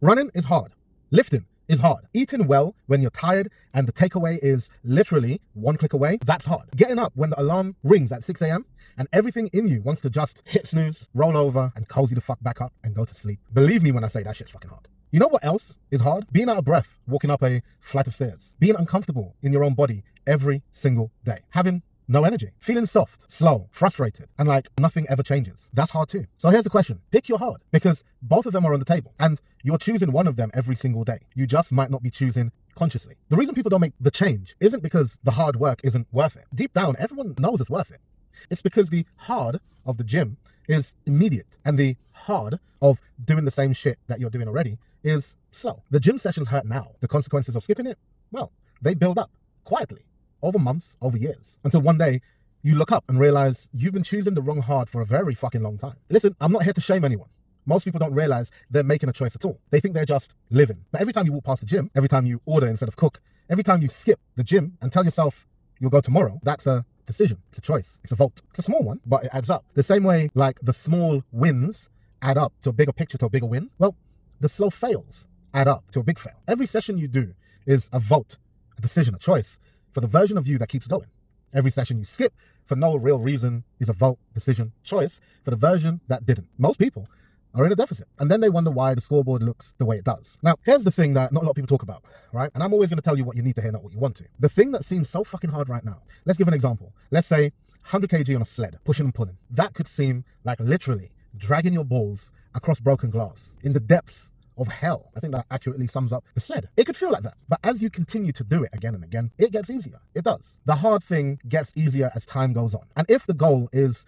Running is hard. Lifting is hard. Eating well when you're tired and the takeaway is literally one click away, that's hard. Getting up when the alarm rings at 6 a.m. and everything in you wants to just hit snooze, roll over, and cozy the fuck back up and go to sleep. Believe me when I say that shit's fucking hard. You know what else is hard? Being out of breath, walking up a flight of stairs. Being uncomfortable in your own body every single day. Having no energy. Feeling soft, slow, frustrated, and like nothing ever changes. That's hard too. So here's the question. Pick your hard, because both of them are on the table and you're choosing one of them every single day. You just might not be choosing consciously. The reason people don't make the change isn't because the hard work isn't worth it. Deep down, everyone knows it's worth it. It's because the hard of the gym is immediate and the hard of doing the same shit that you're doing already is slow. The gym sessions hurt now. The consequences of skipping it, well, they build up quietly over months, over years, until one day you look up and realize you've been choosing the wrong hard for a very fucking long time. Listen, I'm not here to shame anyone. Most people don't realize they're making a choice at all. They think they're just living. But every time you walk past the gym, every time you order instead of cook, every time you skip the gym and tell yourself you'll go tomorrow, that's a decision. It's a choice. It's a vote. It's a small one, but it adds up. The same way like the small wins add up to a bigger picture, to a bigger win. Well, the slow fails add up to a big fail. Every session you do is a vote, a decision, a choice for the version of you that keeps going. Every session you skip for no real reason is a vote, decision, choice for the version that didn't. Most people are in a deficit, and then they wonder why the scoreboard looks the way it does. Now, here's the thing that not a lot of people talk about, right? And I'm always going to tell you what you need to hear, not what you want to. The thing that seems so fucking hard right now, let's give an example. Let's say 100 kg on a sled, pushing and pulling. That could seem like literally dragging your balls across broken glass in the depths of hell. I think that accurately sums up the sled. It could feel like that, but as you continue to do it again and again, it gets easier. It does. The hard thing gets easier as time goes on. And if the goal is,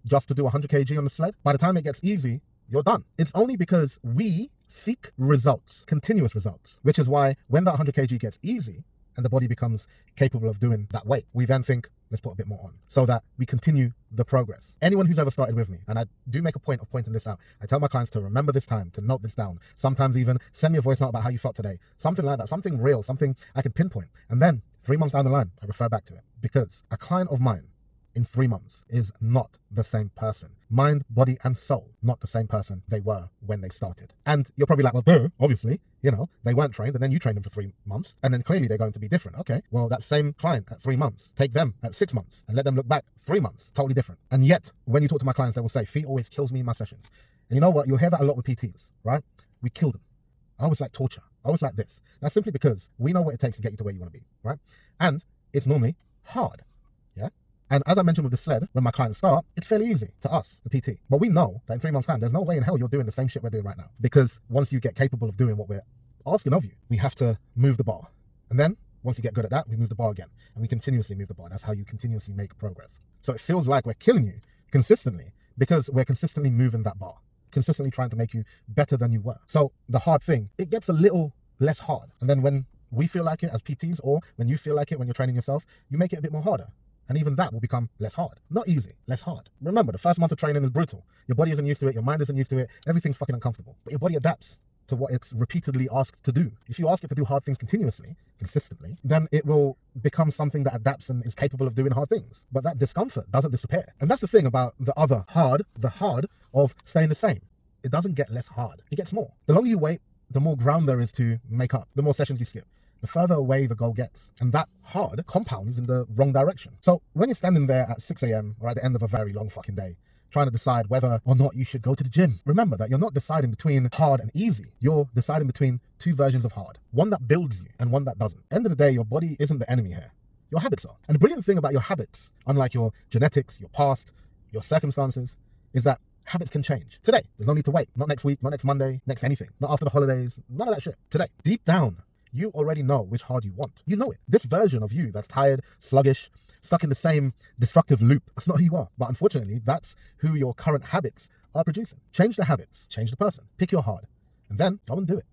just to do 100 kg on the sled, by the time it gets easy, you're done. It's only because we seek results, continuous results, which is why when that 100 kg gets easy and the body becomes capable of doing that weight, we then think, let's put a bit more on, so that we continue the progress. Anyone who's ever started with me, and I do make a point of pointing this out, I tell my clients to remember this time, to note this down, sometimes even send me a voice note about how you felt today, something like that, something real, something I can pinpoint. And then 3 months down the line, I refer back to it, because a client of mine in 3 months is not the same person. Mind, body, and soul, not the same person they were when they started. And you're probably like, well, duh, obviously, they weren't trained, and then you trained them for 3 months, and then clearly they're going to be different. Okay, well, that same client at 3 months, take them at 6 months, and let them look back 3 months, totally different. And yet, when you talk to my clients, they will say, feet always kills me in my sessions. And you know what? You'll hear that a lot with PTs, right? We kill them. I always like torture. I always like this. That's simply because we know what it takes to get you to where you want to be, right? And it's normally hard, yeah? And as I mentioned with the sled, when my clients start, it's fairly easy to us, the PT. But we know that in 3 months' time, there's no way in hell you're doing the same shit we're doing right now. Because once you get capable of doing what we're asking of you, we have to move the bar. And then once you get good at that, we move the bar again. And we continuously move the bar. That's how you continuously make progress. So it feels like we're killing you consistently because we're consistently moving that bar, consistently trying to make you better than you were. So the hard thing, it gets a little less hard. And then when we feel like it as PTs, or when you feel like it when you're training yourself, you make it a bit more harder. And even that will become less hard. Not easy, less hard. Remember, the first month of training is brutal. Your body isn't used to it, your mind isn't used to it, everything's fucking uncomfortable. But your body adapts to what it's repeatedly asked to do. If you ask it to do hard things continuously, consistently, then it will become something that adapts and is capable of doing hard things. But that discomfort doesn't disappear. And that's the thing about the hard of staying the same. It doesn't get less hard, it gets more. The longer you wait, the more ground there is to make up, the more sessions you skip, the further away the goal gets. And that hard compounds in the wrong direction. So when you're standing there at 6 a.m. or at the end of a very long fucking day, trying to decide whether or not you should go to the gym, remember that you're not deciding between hard and easy. You're deciding between two versions of hard. One that builds you and one that doesn't. End of the day, your body isn't the enemy here. Your habits are. And the brilliant thing about your habits, unlike your genetics, your past, your circumstances, is that habits can change. Today, there's no need to wait. Not next week, not next Monday, next anything. Not after the holidays, none of that shit. Today, deep down, you already know which hard you want. You know it. This version of you that's tired, sluggish, stuck in the same destructive loop, that's not who you are. But unfortunately, that's who your current habits are producing. Change the habits, change the person, pick your hard, and then go and do it.